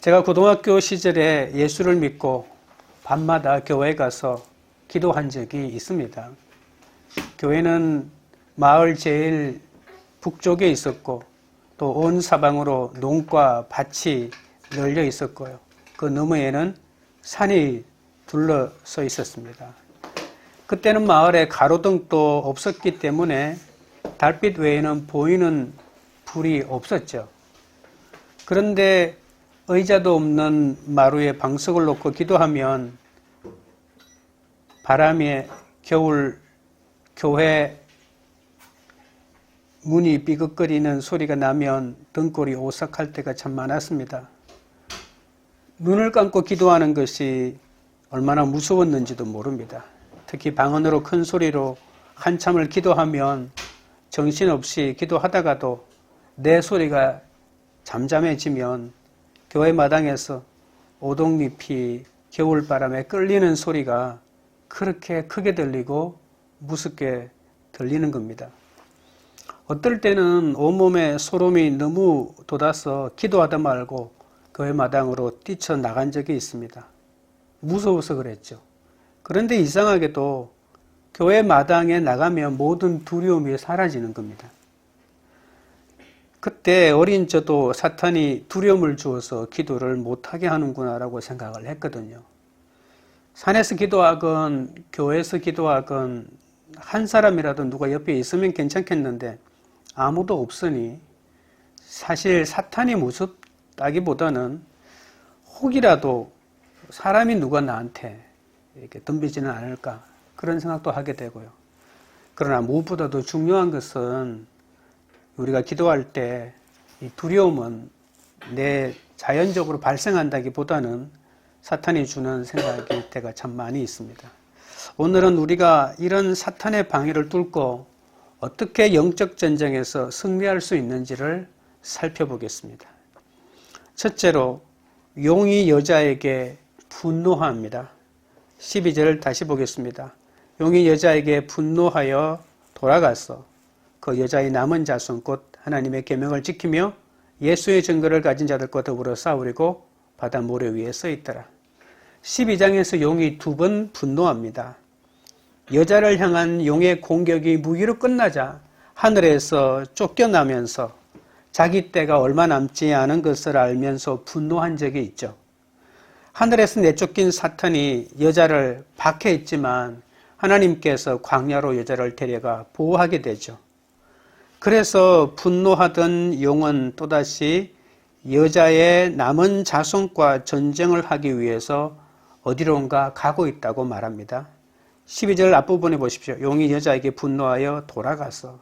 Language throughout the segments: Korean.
제가 고등학교 시절에 예수를 믿고 밤마다 교회에 가서 기도한 적이 있습니다. 교회는 마을 제일 북쪽에 있었고 또 온 사방으로 농과 밭이 널려 있었고요. 그 너머에는 산이 둘러서 있었습니다. 그때는 마을에 가로등도 없었기 때문에 달빛 외에는 보이는 불이 없었죠. 그런데 의자도 없는 마루에 방석을 놓고 기도하면 바람에 겨울 교회 문이 삐걱거리는 소리가 나면 등골이 오싹할 때가 참 많았습니다. 눈을 감고 기도하는 것이 얼마나 무서웠는지도 모릅니다. 특히 방언으로 큰 소리로 한참을 기도하면 정신없이 기도하다가도 내 소리가 잠잠해지면 교회 마당에서 오동잎이 겨울바람에 끌리는 소리가 그렇게 크게 들리고 무섭게 들리는 겁니다. 어떨 때는 온몸에 소름이 너무 돋아서 기도하다 말고 교회 마당으로 뛰쳐나간 적이 있습니다. 무서워서 그랬죠. 그런데 이상하게도 교회 마당에 나가면 모든 두려움이 사라지는 겁니다. 그때 어린 저도 사탄이 두려움을 주어서 기도를 못하게 하는구나 라고 생각을 했거든요. 산에서 기도하건 교회에서 기도하건 한 사람이라도 누가 옆에 있으면 괜찮겠는데 아무도 없으니 사실 사탄이 무섭다기보다는 혹이라도 사람이 누가 나한테 이렇게 덤비지는 않을까 그런 생각도 하게 되고요. 그러나 무엇보다도 중요한 것은 우리가 기도할 때 이 두려움은 내 자연적으로 발생한다기보다는 사탄이 주는 생각일 때가 참 많이 있습니다. 오늘은 우리가 이런 사탄의 방해를 뚫고 어떻게 영적 전쟁에서 승리할 수 있는지를 살펴보겠습니다. 첫째로 용이 여자에게 분노합니다. 12절 다시 보겠습니다. 용이 여자에게 분노하여 돌아가서 그 여자의 남은 자손 곧 하나님의 계명을 지키며 예수의 증거를 가진 자들과 더불어 싸우리고 바다 모래 위에 서 있더라. 12장에서 용이 두 번 분노합니다. 여자를 향한 용의 공격이 무기로 끝나자 하늘에서 쫓겨나면서 자기 때가 얼마 남지 않은 것을 알면서 분노한 적이 있죠. 하늘에서 내쫓긴 사탄이 여자를 박해했지만 하나님께서 광야로 여자를 데려가 보호하게 되죠. 그래서 분노하던 용은 또다시 여자의 남은 자손과 전쟁을 하기 위해서 어디론가 가고 있다고 말합니다. 12절 앞부분에 보십시오. 용이 여자에게 분노하여 돌아가서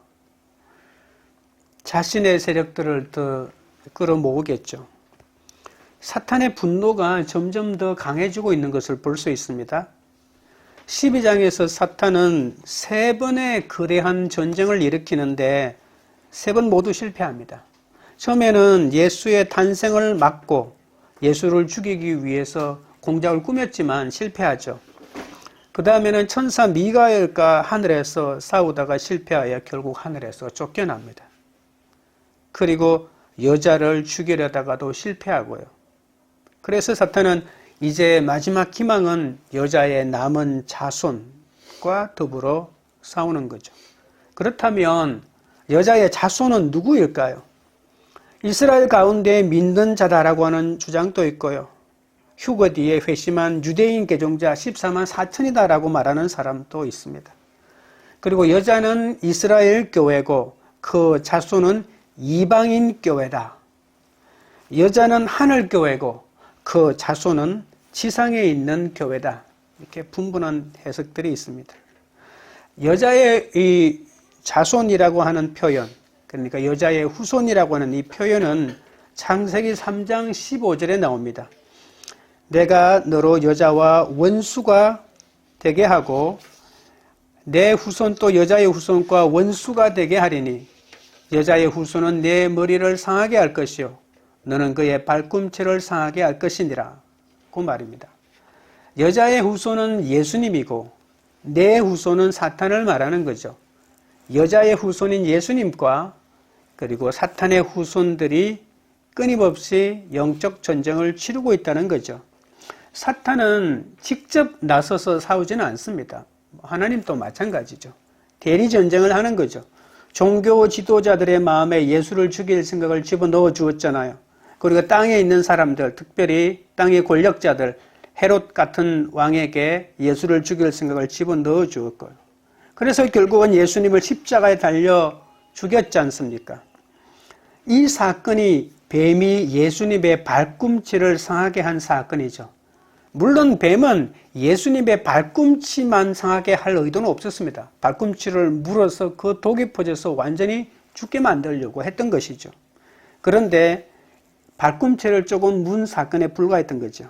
자신의 세력들을 더 끌어모으겠죠. 사탄의 분노가 점점 더 강해지고 있는 것을 볼 수 있습니다. 12장에서 사탄은 3번의 거대한 전쟁을 일으키는데 3번 모두 실패합니다. 처음에는 예수의 탄생을 막고 예수를 죽이기 위해서 공작을 꾸몄지만 실패하죠. 그 다음에는 천사 미가엘과 하늘에서 싸우다가 실패하여 결국 하늘에서 쫓겨납니다. 그리고 여자를 죽이려다가도 실패하고요. 그래서 사탄은 이제 마지막 희망은 여자의 남은 자손과 더불어 싸우는 거죠. 그렇다면 여자의 자손은 누구일까요? 이스라엘 가운데 믿는 자다라고 하는 주장도 있고요. 휴거 뒤에 회심한 유대인 개종자 14만 4천이다라고 말하는 사람도 있습니다. 그리고 여자는 이스라엘 교회고 그 자손은 이방인 교회다. 여자는 하늘 교회고 그 자손은 지상에 있는 교회다. 이렇게 분분한 해석들이 있습니다. 여자의 이 자손이라고 하는 표현, 그러니까 여자의 후손이라고 하는 이 표현은 창세기 3장 15절에 나옵니다. 내가 너로 여자와 원수가 되게 하고 내 후손 또 여자의 후손과 원수가 되게 하리니 여자의 후손은 내 머리를 상하게 할 것이요 너는 그의 발꿈치를 상하게 할 것이니라 그 말입니다. 여자의 후손은 예수님이고 내 후손은 사탄을 말하는 거죠. 여자의 후손인 예수님과 그리고 사탄의 후손들이 끊임없이 영적 전쟁을 치르고 있다는 거죠. 사탄은 직접 나서서 싸우지는 않습니다. 하나님도 마찬가지죠. 대리 전쟁을 하는 거죠. 종교 지도자들의 마음에 예수를 죽일 생각을 집어넣어 주었잖아요. 그리고 땅에 있는 사람들, 특별히 땅의 권력자들, 헤롯 같은 왕에게 예수를 죽일 생각을 집어넣어 주었고요. 그래서 결국은 예수님을 십자가에 달려 죽였지 않습니까? 이 사건이 뱀이 예수님의 발꿈치를 상하게 한 사건이죠. 물론 뱀은 예수님의 발꿈치만 상하게 할 의도는 없었습니다. 발꿈치를 물어서 그 독이 퍼져서 완전히 죽게 만들려고 했던 것이죠. 그런데 발꿈치를 조금 문 사건에 불과했던 거죠.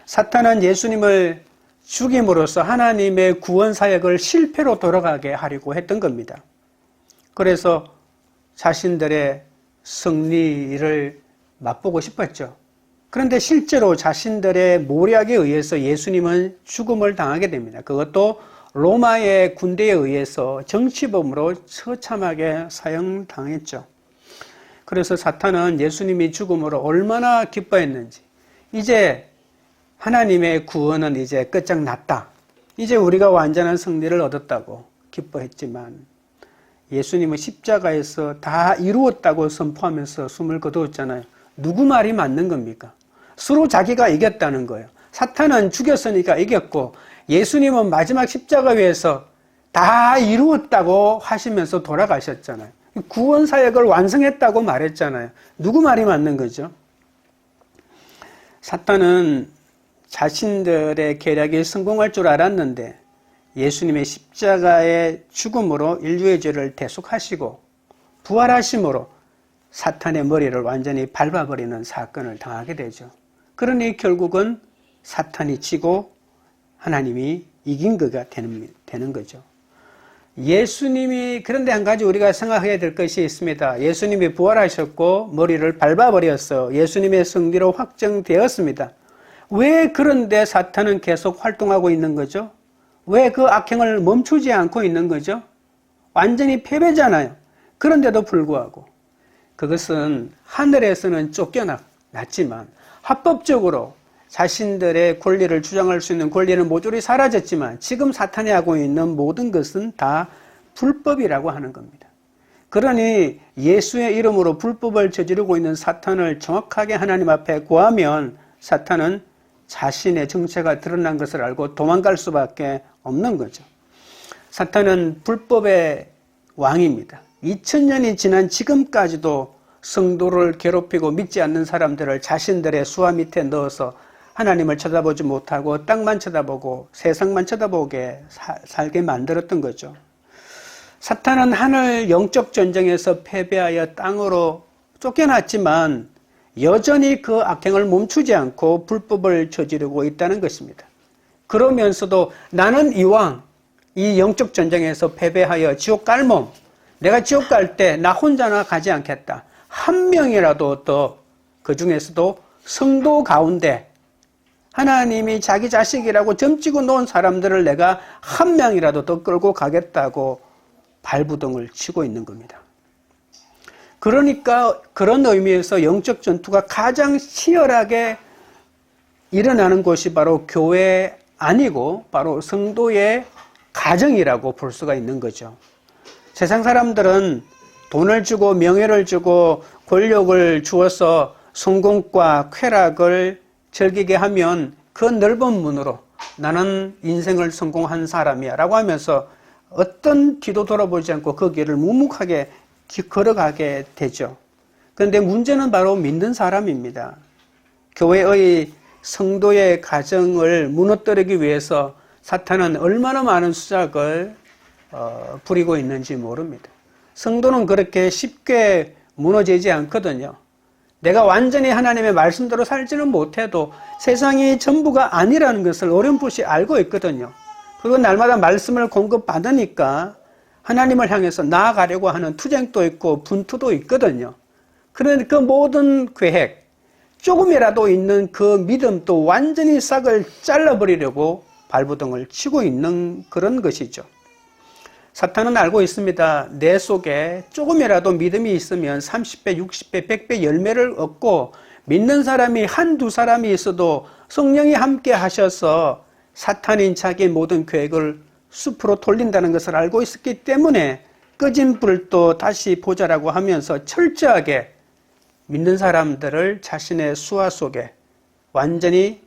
사탄은 예수님을 죽임으로써 하나님의 구원 사역을 실패로 돌아가게 하려고 했던 겁니다. 그래서 자신들의 승리를 맛보고 싶었죠. 그런데 실제로 자신들의 모략에 의해서 예수님은 죽음을 당하게 됩니다. 그것도 로마의 군대에 의해서 정치범으로 처참하게 사형당했죠. 그래서 사탄은 예수님이 죽음으로 얼마나 기뻐했는지, 이제 하나님의 구원은 이제 끝장났다, 이제 우리가 완전한 승리를 얻었다고 기뻐했지만 예수님은 십자가에서 다 이루었다고 선포하면서 숨을 거두었잖아요. 누구 말이 맞는 겁니까? 서로 자기가 이겼다는 거예요. 사탄은 죽였으니까 이겼고 예수님은 마지막 십자가 위에서 다 이루었다고 하시면서 돌아가셨잖아요. 구원 사역을 완성했다고 말했잖아요. 누구 말이 맞는 거죠? 사탄은 자신들의 계략이 성공할 줄 알았는데 예수님의 십자가의 죽음으로 인류의 죄를 대속하시고 부활하심으로 사탄의 머리를 완전히 밟아버리는 사건을 당하게 되죠. 그러니 결국은 사탄이 지고 하나님이 이긴 거가 되는 거죠. 예수님이, 그런데 한 가지 우리가 생각해야 될 것이 있습니다. 예수님이 부활하셨고 머리를 밟아버렸어요. 예수님의 승리로 확정되었습니다. 왜 그런데 사탄은 계속 활동하고 있는 거죠? 왜 그 악행을 멈추지 않고 있는 거죠? 완전히 패배잖아요. 그런데도 불구하고 그것은 하늘에서는 쫓겨났지만 합법적으로 자신들의 권리를 주장할 수 있는 권리는 모조리 사라졌지만 지금 사탄이 하고 있는 모든 것은 다 불법이라고 하는 겁니다. 그러니 예수의 이름으로 불법을 저지르고 있는 사탄을 정확하게 하나님 앞에 구하면 사탄은 자신의 정체가 드러난 것을 알고 도망갈 수밖에 없는 거죠. 사탄은 불법의 왕입니다. 2000년이 지난 지금까지도 성도를 괴롭히고 믿지 않는 사람들을 자신들의 수하 밑에 넣어서 하나님을 쳐다보지 못하고 땅만 쳐다보고 세상만 쳐다보게 살게 만들었던 거죠. 사탄은 하늘 영적 전쟁에서 패배하여 땅으로 쫓겨났지만 여전히 그 악행을 멈추지 않고 불법을 저지르고 있다는 것입니다. 그러면서도 나는 이왕 이 영적 전쟁에서 패배하여 지옥 갈 몸, 내가 지옥 갈 때 나 혼자나 가지 않겠다. 한 명이라도 더, 그 중에서도 성도 가운데 하나님이 자기 자식이라고 점찍어 놓은 사람들을 내가 한 명이라도 더 끌고 가겠다고 발부동을 치고 있는 겁니다. 그러니까 그런 의미에서 영적 전투가 가장 치열하게 일어나는 곳이 바로 교회 아니고 바로 성도의 가정이라고 볼 수가 있는 거죠. 세상 사람들은 돈을 주고 명예를 주고 권력을 주어서 성공과 쾌락을 즐기게 하면 그 넓은 문으로 나는 인생을 성공한 사람이야 라고 하면서 어떤 뒤도 돌아보지 않고 그 길을 묵묵하게 걸어가게 되죠. 그런데 문제는 바로 믿는 사람입니다. 교회의 성도의 가정을 무너뜨리기 위해서 사탄은 얼마나 많은 수작을 부리고 있는지 모릅니다. 성도는 그렇게 쉽게 무너지지 않거든요. 내가 완전히 하나님의 말씀대로 살지는 못해도 세상이 전부가 아니라는 것을 어렴풋이 알고 있거든요. 그리고 날마다 말씀을 공급받으니까 하나님을 향해서 나아가려고 하는 투쟁도 있고 분투도 있거든요. 그런데 그 모든 계획, 조금이라도 있는 그 믿음도 완전히 싹을 잘라버리려고 발부동을 치고 있는 그런 것이죠. 사탄은 알고 있습니다. 내 속에 조금이라도 믿음이 있으면 30배, 60배, 100배 열매를 얻고 믿는 사람이 한두 사람이 있어도 성령이 함께 하셔서 사탄인 자기의 모든 계획을 숲으로 돌린다는 것을 알고 있었기 때문에 꺼진 불도 다시 보자라고 하면서 철저하게 믿는 사람들을 자신의 수하 속에 완전히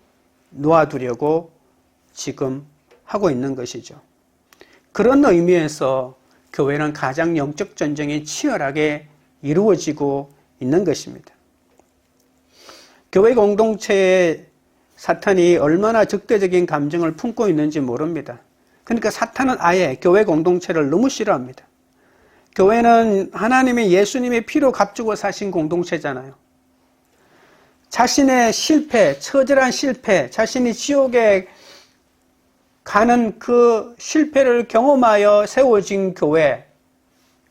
놓아두려고 지금 하고 있는 것이죠. 그런 의미에서 교회는 가장 영적 전쟁이 치열하게 이루어지고 있는 것입니다. 교회 공동체에 사탄이 얼마나 적대적인 감정을 품고 있는지 모릅니다. 그러니까 사탄은 아예 교회 공동체를 너무 싫어합니다. 교회는 하나님의 예수님의 피로 값주고 사신 공동체잖아요. 자신의 실패, 처절한 실패, 자신이 지옥에 가는 그 실패를 경험하여 세워진 교회,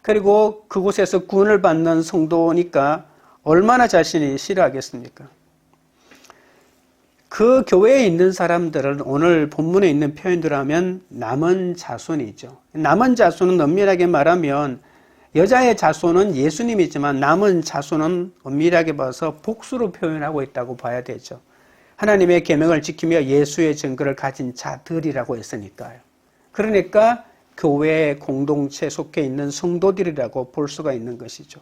그리고 그곳에서 구원을 받는 성도니까 얼마나 자신이 싫어하겠습니까? 그 교회에 있는 사람들은 오늘 본문에 있는 표현대로 하면 남은 자손이죠. 남은 자손은 엄밀하게 말하면 여자의 자손은 예수님이지만 남은 자손은 엄밀하게 봐서 복수로 표현하고 있다고 봐야 되죠. 하나님의 계명을 지키며 예수의 증거를 가진 자들이라고 했으니까요. 그러니까 교회 공동체 속해 있는 성도들이라고 볼 수가 있는 것이죠.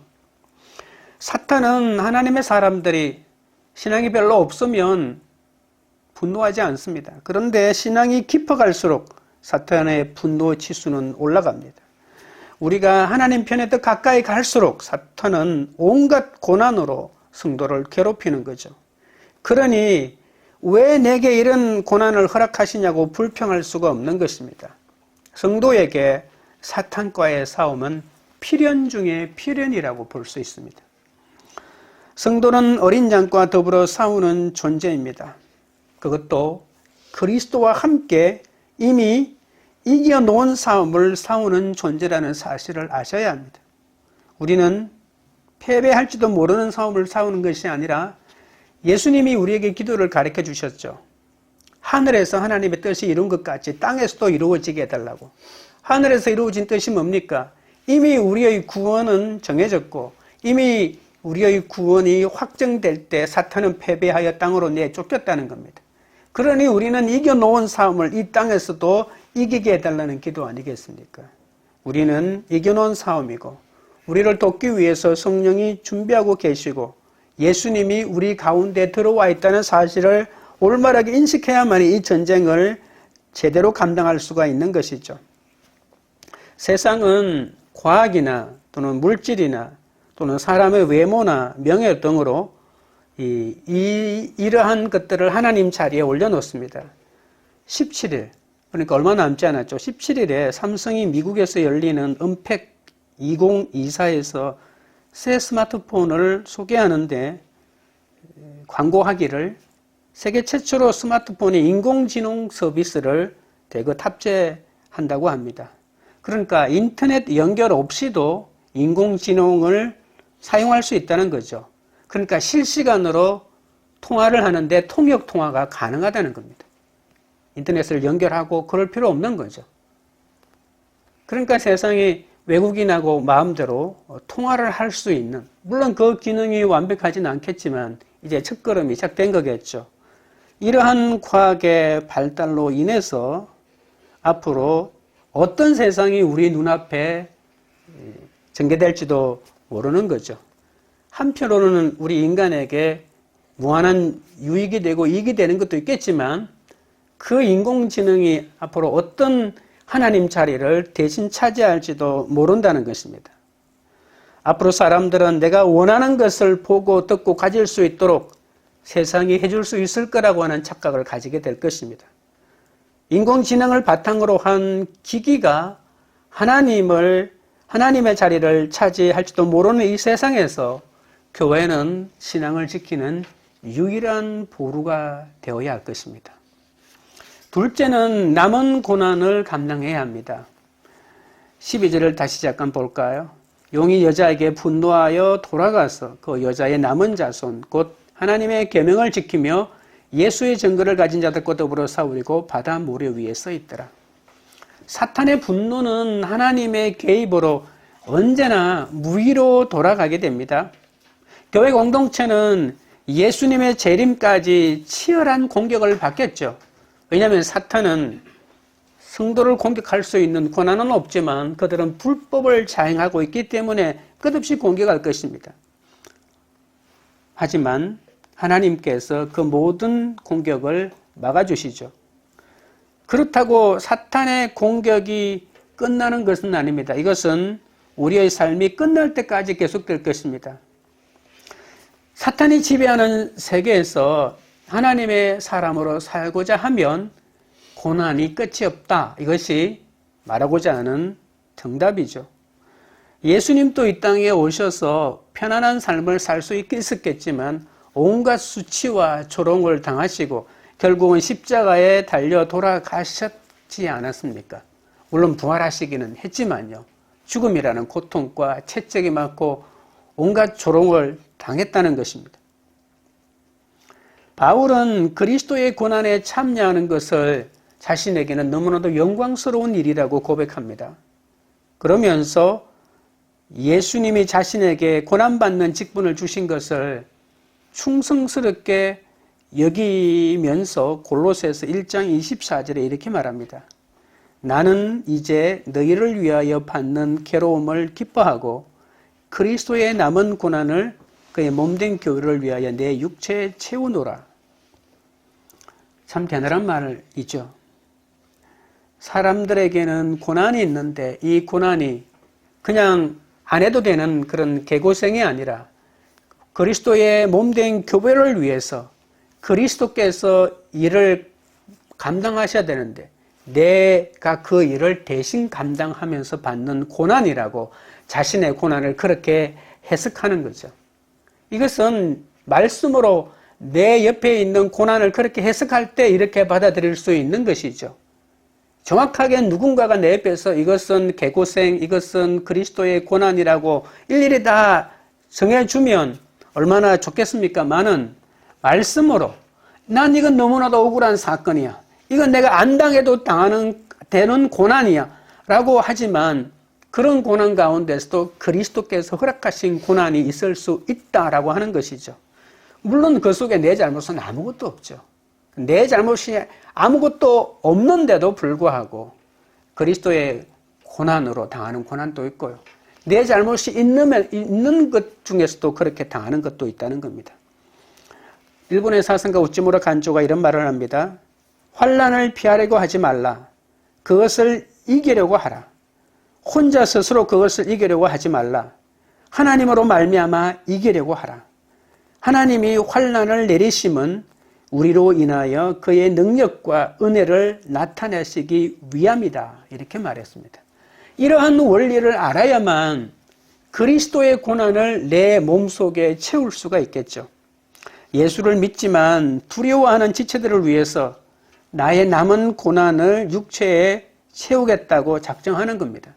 사탄은 하나님의 사람들이 신앙이 별로 없으면 분노하지 않습니다. 그런데 신앙이 깊어갈수록 사탄의 분노 지수는 올라갑니다. 우리가 하나님 편에 더 가까이 갈수록 사탄은 온갖 고난으로 성도를 괴롭히는 거죠. 그러니 왜 내게 이런 고난을 허락하시냐고 불평할 수가 없는 것입니다. 성도에게 사탄과의 싸움은 필연 중에 필연이라고 볼 수 있습니다. 성도는 어린 양과 더불어 싸우는 존재입니다. 그것도 그리스도와 함께 이미 이겨놓은 싸움을 싸우는 존재라는 사실을 아셔야 합니다. 우리는 패배할지도 모르는 싸움을 싸우는 것이 아니라 예수님이 우리에게 기도를 가르쳐 주셨죠. 하늘에서 하나님의 뜻이 이룬 것 같이 땅에서도 이루어지게 해달라고. 하늘에서 이루어진 뜻이 뭡니까? 이미 우리의 구원은 정해졌고 이미 우리의 구원이 확정될 때 사탄은 패배하여 땅으로 내쫓겼다는 겁니다. 그러니 우리는 이겨놓은 싸움을 이 땅에서도 이기게 해달라는 기도 아니겠습니까? 우리는 이겨놓은 싸움이고 우리를 돕기 위해서 성령이 준비하고 계시고 예수님이 우리 가운데 들어와 있다는 사실을 올바르게 인식해야만이 이 전쟁을 제대로 감당할 수가 있는 것이죠. 세상은 과학이나 또는 물질이나 또는 사람의 외모나 명예 등으로 이러한 것들을 하나님 자리에 올려놓습니다. 17일, 그러니까 얼마 남지 않았죠. 17일에 삼성이 미국에서 열리는 은팩 2024에서 새 스마트폰을 소개하는데 광고하기를 세계 최초로 스마트폰에 인공지능 서비스를 대거 탑재한다고 합니다. 그러니까 인터넷 연결 없이도 인공지능을 사용할 수 있다는 거죠. 그러니까 실시간으로 통화를 하는데 통역 통화가 가능하다는 겁니다. 인터넷을 연결하고 그럴 필요 없는 거죠. 그러니까 세상이 외국인하고 마음대로 통화를 할 수 있는, 물론 그 기능이 완벽하지는 않겠지만 이제 첫걸음이 시작된 거겠죠. 이러한 과학의 발달로 인해서 앞으로 어떤 세상이 우리 눈앞에 전개될지도 모르는 거죠. 한편으로는 우리 인간에게 무한한 유익이 되고 이익이 되는 것도 있겠지만 그 인공지능이 앞으로 어떤 하나님 자리를 대신 차지할지도 모른다는 것입니다. 앞으로 사람들은 내가 원하는 것을 보고 듣고 가질 수 있도록 세상이 해줄 수 있을 거라고 하는 착각을 가지게 될 것입니다. 인공지능을 바탕으로 한 기기가 하나님의 자리를 차지할지도 모르는 이 세상에서 교회는 신앙을 지키는 유일한 보루가 되어야 할 것입니다. 둘째는 남은 고난을 감당해야 합니다. 12절을 다시 잠깐 볼까요? 용이 여자에게 분노하여 돌아가서 그 여자의 남은 자손 곧 하나님의 계명을 지키며 예수의 증거를 가진 자들과 더불어 싸우리고 바다 모래 위에 서 있더라. 사탄의 분노는 하나님의 개입으로 언제나 무위로 돌아가게 됩니다. 교회 공동체는 예수님의 재림까지 치열한 공격을 받겠죠. 왜냐하면 사탄은 성도를 공격할 수 있는 권한은 없지만 그들은 불법을 자행하고 있기 때문에 끝없이 공격할 것입니다. 하지만 하나님께서 그 모든 공격을 막아주시죠. 그렇다고 사탄의 공격이 끝나는 것은 아닙니다. 이것은 우리의 삶이 끝날 때까지 계속될 것입니다. 사탄이 지배하는 세계에서 하나님의 사람으로 살고자 하면 고난이 끝이 없다. 이것이 말하고자 하는 정답이죠. 예수님도 이 땅에 오셔서 편안한 삶을 살 수 있었겠지만 온갖 수치와 조롱을 당하시고 결국은 십자가에 달려 돌아가셨지 않았습니까? 물론 부활하시기는 했지만요. 죽음이라는 고통과 채찍이 맞고 온갖 조롱을 당했다는 것입니다. 바울은 그리스도의 고난에 참여하는 것을 자신에게는 너무나도 영광스러운 일이라고 고백합니다. 그러면서 예수님이 자신에게 고난받는 직분을 주신 것을 충성스럽게 여기면서 골로새서 1장 24절에 이렇게 말합니다. 나는 이제 너희를 위하여 받는 괴로움을 기뻐하고 그리스도의 남은 고난을 그의 몸된 교회를 위하여 내 육체에 채우노라. 참 대단한 말이죠. 사람들에게는 고난이 있는데 이 고난이 그냥 안 해도 되는 그런 개고생이 아니라 그리스도의 몸된 교회를 위해서 그리스도께서 일을 감당하셔야 되는데 내가 그 일을 대신 감당하면서 받는 고난이라고 자신의 고난을 그렇게 해석하는 거죠. 이것은 말씀으로 내 옆에 있는 고난을 그렇게 해석할 때 이렇게 받아들일 수 있는 것이죠. 정확하게 누군가가 내 옆에서 이것은 개고생, 이것은 그리스도의 고난이라고 일일이 다 정해주면 얼마나 좋겠습니까? 많은 말씀으로 난 이건 너무나도 억울한 사건이야. 이건 내가 안 당해도 되는 고난이야. 라고 하지만 그런 고난 가운데서도 그리스도께서 허락하신 고난이 있을 수 있다라고 하는 것이죠. 물론 그 속에 내 잘못은 아무것도 없죠. 내 잘못이 아무것도 없는데도 불구하고 그리스도의 고난으로 당하는 고난도 있고요. 내 잘못이 있는 것 중에서도 그렇게 당하는 것도 있다는 겁니다. 일본의 사상가 우찌무라 간조가 이런 말을 합니다. 환난을 피하려고 하지 말라. 그것을 이기려고 하라. 혼자 스스로 그것을 이기려고 하지 말라. 하나님으로 말미암아 이기려고 하라. 하나님이 환난을 내리심은 우리로 인하여 그의 능력과 은혜를 나타내시기 위함이다. 이렇게 말했습니다. 이러한 원리를 알아야만 그리스도의 고난을 내 몸속에 채울 수가 있겠죠. 예수를 믿지만 두려워하는 지체들을 위해서 나의 남은 고난을 육체에 채우겠다고 작정하는 겁니다.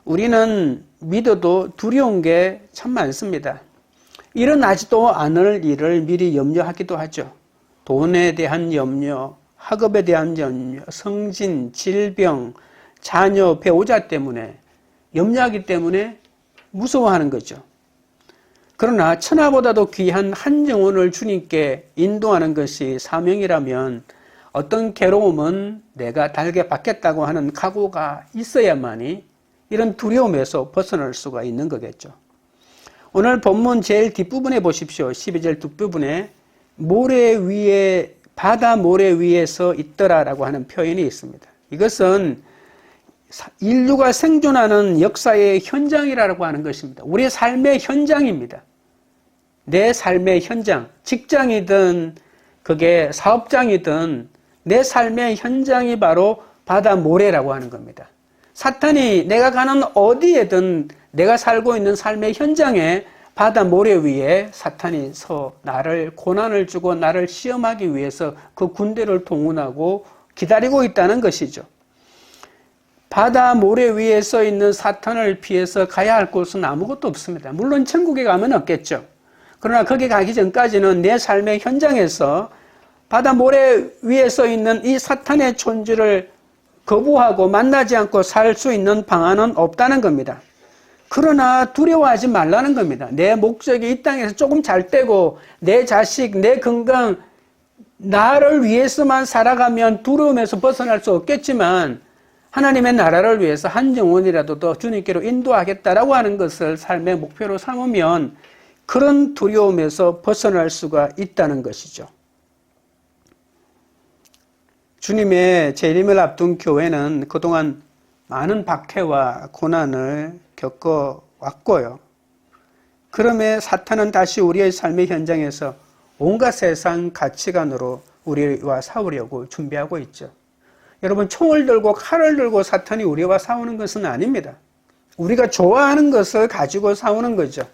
우리는 믿어도 두려운 게 참 많습니다. 일어나지도 않을 일을 미리 염려하기도 하죠. 돈에 대한 염려, 학업에 대한 염려, 성진, 질병, 자녀, 배우자 때문에 염려하기 때문에 무서워하는 거죠. 그러나 천하보다도 귀한 한 영혼을 주님께 인도하는 것이 사명이라면 어떤 괴로움은 내가 달게 받겠다고 하는 각오가 있어야만이 이런 두려움에서 벗어날 수가 있는 거겠죠. 오늘 본문 제일 뒷부분에 보십시오. 12절 뒷부분에 모래 위에 바다 모래 위에서 있더라라고 하는 표현이 있습니다. 이것은 인류가 생존하는 역사의 현장이라고 하는 것입니다. 우리의 삶의 현장입니다. 내 삶의 현장, 직장이든 그게 사업장이든 내 삶의 현장이 바로 바다 모래라고 하는 겁니다. 사탄이 내가 가는 어디에든 내가 살고 있는 삶의 현장에 바다 모래 위에 사탄이 서 나를 고난을 주고 나를 시험하기 위해서 그 군대를 동원하고 기다리고 있다는 것이죠. 바다 모래 위에 서 있는 사탄을 피해서 가야 할 곳은 아무것도 없습니다. 물론 천국에 가면 없겠죠. 그러나 거기 가기 전까지는 내 삶의 현장에서 바다 모래 위에 서 있는 이 사탄의 존재를 거부하고 만나지 않고 살 수 있는 방안은 없다는 겁니다. 그러나 두려워하지 말라는 겁니다. 내 목적이 이 땅에서 조금 잘 되고 내 자식, 내 건강, 나를 위해서만 살아가면 두려움에서 벗어날 수 없겠지만 하나님의 나라를 위해서 한 영혼이라도 더 주님께로 인도하겠다라고 하는 것을 삶의 목표로 삼으면 그런 두려움에서 벗어날 수가 있다는 것이죠. 주님의 재림을 앞둔 교회는 그동안 많은 박해와 고난을 겪어왔고요. 그럼에 사탄은 다시 우리의 삶의 현장에서 온갖 세상 가치관으로 우리와 싸우려고 준비하고 있죠. 여러분, 총을 들고 칼을 들고 사탄이 우리와 싸우는 것은 아닙니다. 우리가 좋아하는 것을 가지고 싸우는 거죠.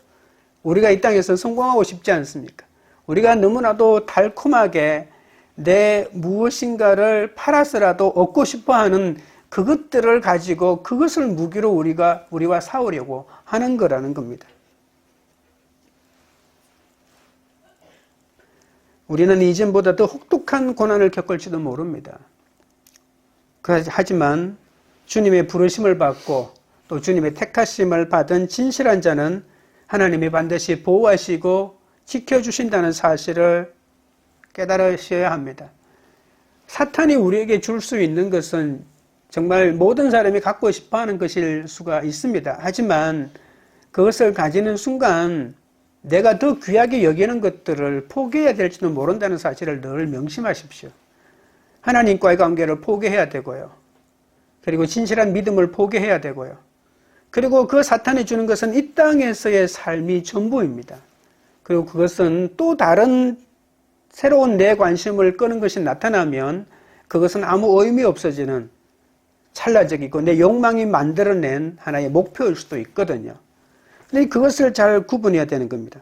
우리가 이 땅에서 성공하고 싶지 않습니까? 우리가 너무나도 달콤하게 내 무엇인가를 팔아서라도 얻고 싶어하는 그것들을 가지고 그것을 무기로 우리와 싸우려고 하는 거라는 겁니다. 우리는 이전보다 더 혹독한 고난을 겪을지도 모릅니다. 하지만 주님의 부르심을 받고 또 주님의 택하심을 받은 진실한 자는 하나님이 반드시 보호하시고 지켜주신다는 사실을 깨달으셔야 합니다. 사탄이 우리에게 줄 수 있는 것은 정말 모든 사람이 갖고 싶어하는 것일 수가 있습니다. 하지만 그것을 가지는 순간 내가 더 귀하게 여기는 것들을 포기해야 될지도 모른다는 사실을 늘 명심하십시오. 하나님과의 관계를 포기해야 되고요. 그리고 진실한 믿음을 포기해야 되고요. 그리고 그 사탄이 주는 것은 이 땅에서의 삶이 전부입니다. 그리고 그것은 또 다른 새로운 내 관심을 끄는 것이 나타나면 그것은 아무 의미 없어지는 찰나적이고 내 욕망이 만들어낸 하나의 목표일 수도 있거든요. 근데 그것을 잘 구분해야 되는 겁니다.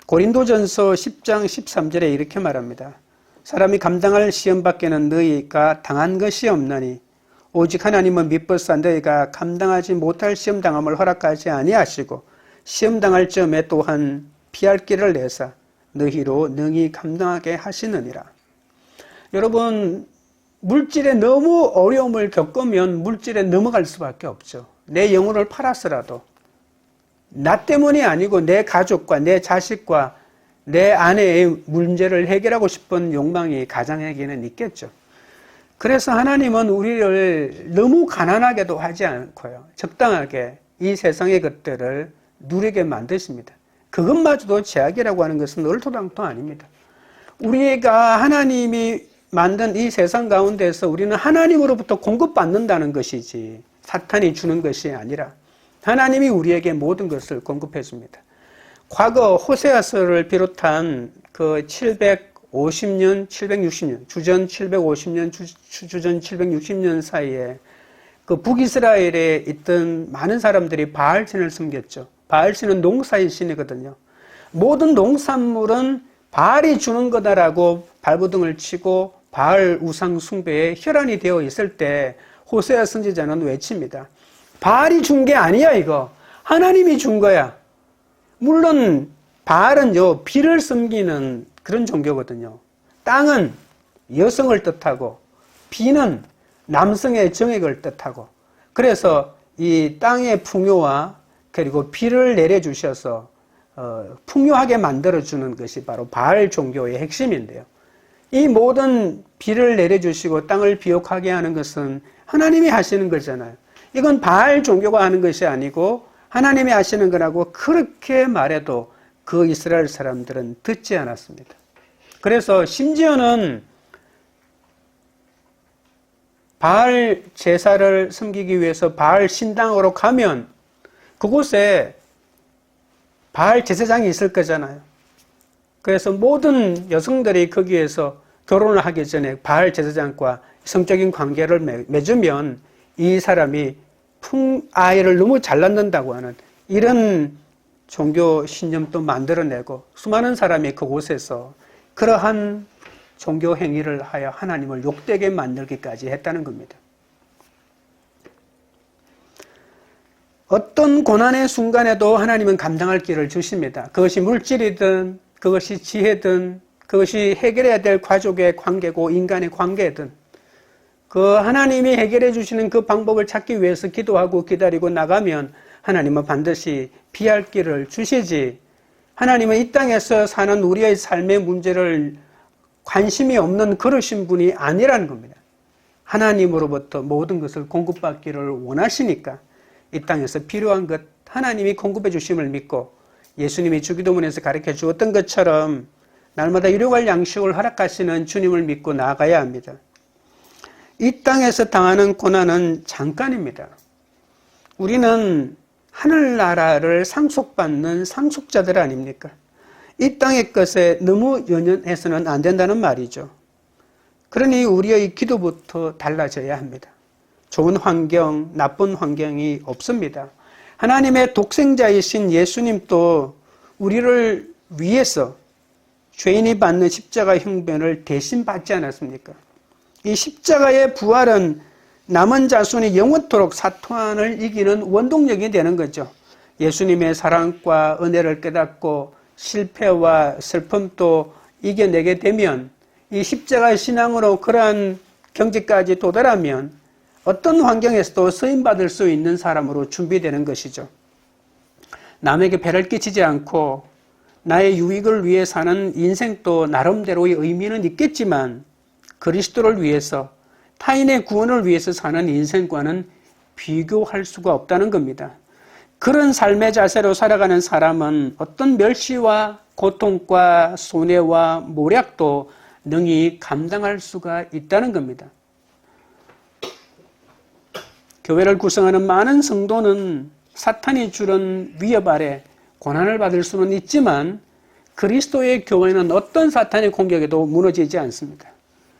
고린도전서 10장 13절에 이렇게 말합니다. 사람이 감당할 시험 밖에는 너희가 당한 것이 없나니 오직 하나님은 미뻐서 너희가 감당하지 못할 시험 당함을 허락하지 아니하시고 시험 당할 점에 또한 피할 길을 내사 너희로 능히 감당하게 하시느니라. 여러분, 물질에 너무 어려움을 겪으면 물질에 넘어갈 수밖에 없죠. 내 영혼을 팔아서라도 나 때문이 아니고 내 가족과 내 자식과 내 아내의 문제를 해결하고 싶은 욕망이 가장에게는 있겠죠. 그래서 하나님은 우리를 너무 가난하게도 하지 않고요. 적당하게 이 세상의 것들을 누리게 만드십니다. 그것마저도 제약이라고 하는 것은 얼토당토 아닙니다. 우리가 하나님이 만든 이 세상 가운데서 우리는 하나님으로부터 공급받는다는 것이지 사탄이 주는 것이 아니라 하나님이 우리에게 모든 것을 공급해 줍니다. 과거 호세아서를 비롯한 그 750년, 760년, 주전 750년, 주전 760년 사이에 그 북이스라엘에 있던 많은 사람들이 바알신을 섬겼죠. 바알신은 농사의 신이거든요. 모든 농산물은 바알이 주는 거다라고 발버둥을 치고 바알 우상 숭배에 혈안이 되어 있을 때 호세아 선지자는 외칩니다. 바알이 준 게 아니야 이거. 하나님이 준 거야. 물론 바알은요 비를 섬기는 그런 종교거든요. 땅은 여성을 뜻하고 비는 남성의 정액을 뜻하고 그래서 이 땅의 풍요와 그리고 비를 내려주셔서 풍요하게 만들어주는 것이 바로 바알 종교의 핵심인데요. 이 모든 비를 내려주시고 땅을 비옥하게 하는 것은 하나님이 하시는 거잖아요. 이건 바알 종교가 하는 것이 아니고 하나님이 하시는 거라고 그렇게 말해도 그 이스라엘 사람들은 듣지 않았습니다. 그래서 심지어는 바알 제사를 섬기기 위해서 바알 신당으로 가면 그곳에 바알 제사장이 있을 거잖아요. 그래서 모든 여성들이 거기에서 결혼을 하기 전에 바알 제사장과 성적인 관계를 맺으면 이 사람이 아이를 너무 잘 낳는다고 하는 이런 종교 신념도 만들어내고 수많은 사람이 그곳에서 그러한 종교 행위를 하여 하나님을 욕되게 만들기까지 했다는 겁니다. 어떤 고난의 순간에도 하나님은 감당할 길을 주십니다. 그것이 물질이든 그것이 지혜든 그것이 해결해야 될 가족의 관계고 인간의 관계든 그 하나님이 해결해 주시는 그 방법을 찾기 위해서 기도하고 기다리고 나가면 하나님은 반드시 피할 길을 주시지, 하나님은 이 땅에서 사는 우리의 삶의 문제를 관심이 없는 그러신 분이 아니라는 겁니다. 하나님으로부터 모든 것을 공급받기를 원하시니까 이 땅에서 필요한 것 하나님이 공급해 주심을 믿고, 예수님이 주기도문에서 가르쳐 주었던 것처럼 날마다 일용할 양식을 허락하시는 주님을 믿고 나아가야 합니다. 이 땅에서 당하는 고난은 잠깐입니다. 우리는 하늘나라를 상속받는 상속자들 아닙니까? 이 땅의 것에 너무 연연해서는 안 된다는 말이죠. 그러니 우리의 기도부터 달라져야 합니다. 좋은 환경, 나쁜 환경이 없습니다. 하나님의 독생자이신 예수님도 우리를 위해서 죄인이 받는 십자가 형편을 대신 받지 않았습니까? 이 십자가의 부활은 남은 자손이 영원토록 사탄을 이기는 원동력이 되는 거죠. 예수님의 사랑과 은혜를 깨닫고 실패와 슬픔도 이겨내게 되면, 이 십자가 신앙으로 그러한 경지까지 도달하면 어떤 환경에서도 쓰임받을 수 있는 사람으로 준비되는 것이죠. 남에게 배를 끼치지 않고 나의 유익을 위해 사는 인생도 나름대로의 의미는 있겠지만, 그리스도를 위해서, 타인의 구원을 위해서 사는 인생과는 비교할 수가 없다는 겁니다. 그런 삶의 자세로 살아가는 사람은 어떤 멸시와 고통과 손해와 모략도 능히 감당할 수가 있다는 겁니다. 교회를 구성하는 많은 성도는 사탄이 주는 위협 아래 고난을 받을 수는 있지만, 그리스도의 교회는 어떤 사탄의 공격에도 무너지지 않습니다.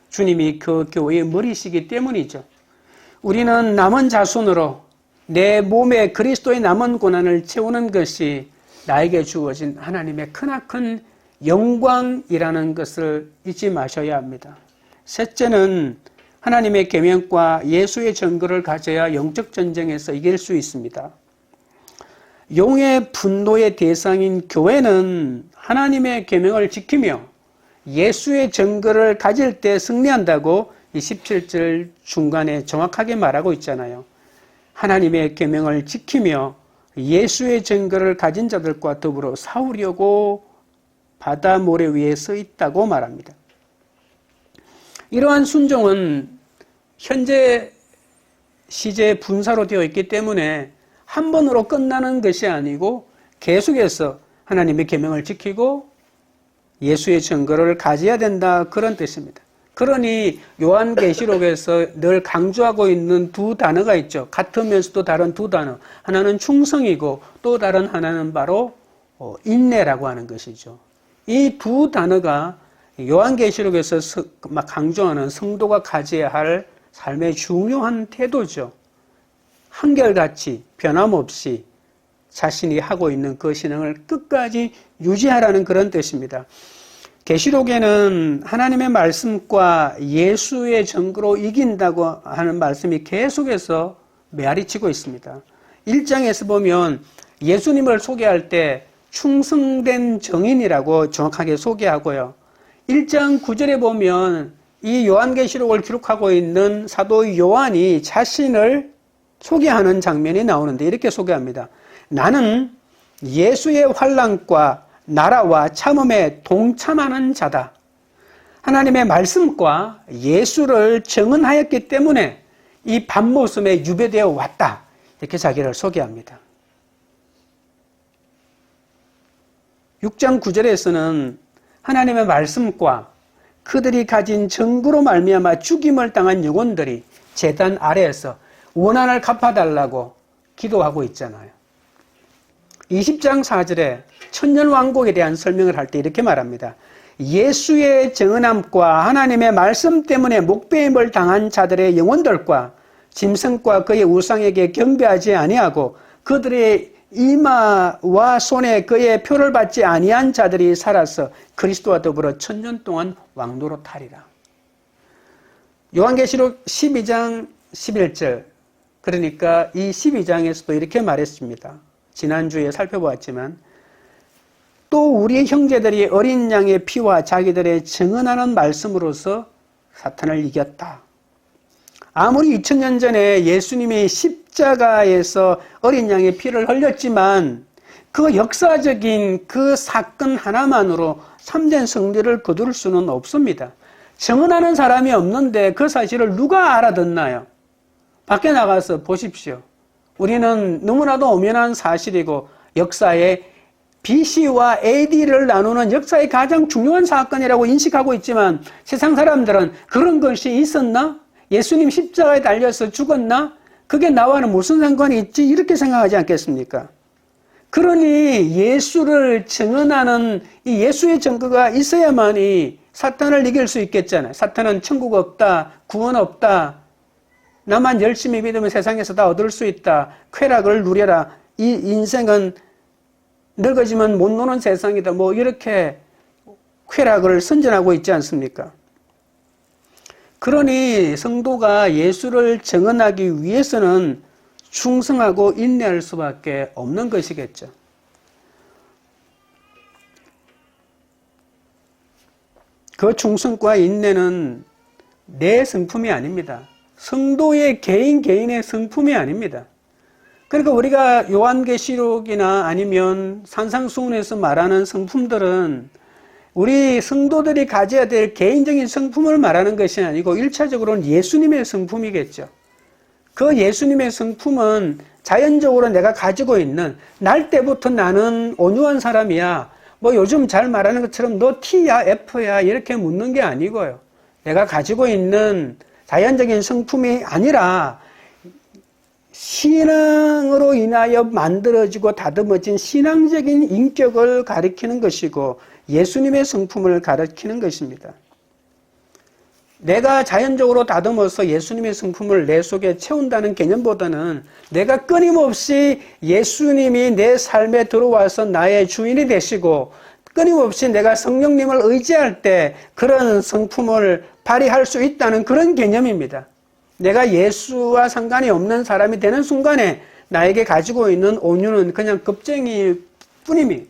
주님이 그 교회의 머리시기 때문이죠. 우리는 남은 자손으로 내 몸에 그리스도의 남은 고난을 채우는 것이 나에게 주어진 하나님의 크나큰 영광이라는 것을 잊지 마셔야 합니다. 셋째는 하나님의 계명과 예수의 증거를 가져야 영적 전쟁에서 이길 수 있습니다. 용의 분노의 대상인 교회는 하나님의 계명을 지키며 예수의 증거를 가질 때 승리한다고 이 17절 중간에 정확하게 말하고 있잖아요. 하나님의 계명을 지키며 예수의 증거를 가진 자들과 더불어 싸우려고 바다 모래 위에 서 있다고 말합니다. 이러한 순종은 현재 시제 분사로 되어 있기 때문에 한 번으로 끝나는 것이 아니고 계속해서 하나님의 계명을 지키고 예수의 증거를 가져야 된다, 그런 뜻입니다. 그러니 요한계시록에서 늘 강조하고 있는 두 단어가 있죠. 같으면서도 다른 두 단어. 하나는 충성이고 또 다른 하나는 바로 인내라고 하는 것이죠. 이 두 단어가 요한계시록에서 강조하는 성도가 가져야 할 삶의 중요한 태도죠. 한결같이 변함없이 자신이 하고 있는 그 신앙을 끝까지 유지하라는 그런 뜻입니다. 계시록에는 하나님의 말씀과 예수의 증거로 이긴다고 하는 말씀이 계속해서 메아리치고 있습니다. 1장에서 보면 예수님을 소개할 때 충성된 정인이라고 정확하게 소개하고요. 1장 9절에 보면 이 요한계시록을 기록하고 있는 사도 요한이 자신을 소개하는 장면이 나오는데 이렇게 소개합니다. 나는 예수의 환난과 나라와 참음에 동참하는 자다. 하나님의 말씀과 예수를 증언하였기 때문에 이 밤모섬에 유배되어 왔다. 이렇게 자기를 소개합니다. 6장 9절에서는 하나님의 말씀과 그들이 가진 증거로 말미암아 죽임을 당한 영혼들이 제단 아래에서 원한을 갚아달라고 기도하고 있잖아요. 20장 4절에 천년왕국에 대한 설명을 할 때 이렇게 말합니다. 예수의 정언함과 하나님의 말씀 때문에 목배임을 당한 자들의 영혼들과 짐승과 그의 우상에게 경배하지 아니하고 그들의 이마와 손에 그의 표를 받지 아니한 자들이 살아서 그리스도와 더불어 천년 동안 왕노릇하리라. 요한계시록 12장 11절, 그러니까 이 12장에서도 이렇게 말했습니다. 지난주에 살펴보았지만 또 우리 형제들이 어린 양의 피와 자기들의 증언하는 말씀으로서 사탄을 이겼다. 아무리 2000년 전에 예수님이 십자가에서 어린 양의 피를 흘렸지만 그 역사적인 그 사건 하나만으로 참된 성리를 거둘 수는 없습니다. 증언하는 사람이 없는데 그 사실을 누가 알아듣나요? 밖에 나가서 보십시오. 우리는 너무나도 엄연한 사실이고 역사의 BC와 AD를 나누는 역사의 가장 중요한 사건이라고 인식하고 있지만 세상 사람들은 그런 것이 있었나? 예수님 십자가에 달려서 죽었나? 그게 나와는 무슨 상관이 있지? 이렇게 생각하지 않겠습니까? 그러니 예수를 증언하는 이 예수의 증거가 있어야만이 사탄을 이길 수 있겠잖아요. 사탄은 천국 없다, 구원 없다, 나만 열심히 믿으면 세상에서 다 얻을 수 있다, 쾌락을 누려라, 이 인생은 늙어지면 못 노는 세상이다, 뭐 이렇게 쾌락을 선전하고 있지 않습니까? 그러니 성도가 예수를 증언하기 위해서는 충성하고 인내할 수밖에 없는 것이겠죠. 그 충성과 인내는 내 성품이 아닙니다. 성도의 개인의 성품이 아닙니다. 그러니까 우리가 요한계시록이나 아니면 산상수훈에서 말하는 성품들은 우리 성도들이 가져야 될 개인적인 성품을 말하는 것이 아니고 1차적으로는 예수님의 성품이겠죠. 그 예수님의 성품은 자연적으로 내가 가지고 있는, 날 때부터 나는 온유한 사람이야, 뭐 요즘 잘 말하는 것처럼 너 T야 F야 이렇게 묻는 게 아니고요. 내가 가지고 있는 자연적인 성품이 아니라 신앙으로 인하여 만들어지고 다듬어진 신앙적인 인격을 가리키는 것이고 예수님의 성품을 가리키는 것입니다. 내가 자연적으로 다듬어서 예수님의 성품을 내 속에 채운다는 개념보다는 내가 끊임없이 예수님이 내 삶에 들어와서 나의 주인이 되시고 끊임없이 내가 성령님을 의지할 때 그런 성품을 발휘할 수 있다는 그런 개념입니다. 내가 예수와 상관이 없는 사람이 되는 순간에 나에게 가지고 있는 온유는 그냥 겁쟁이일 뿐입니다.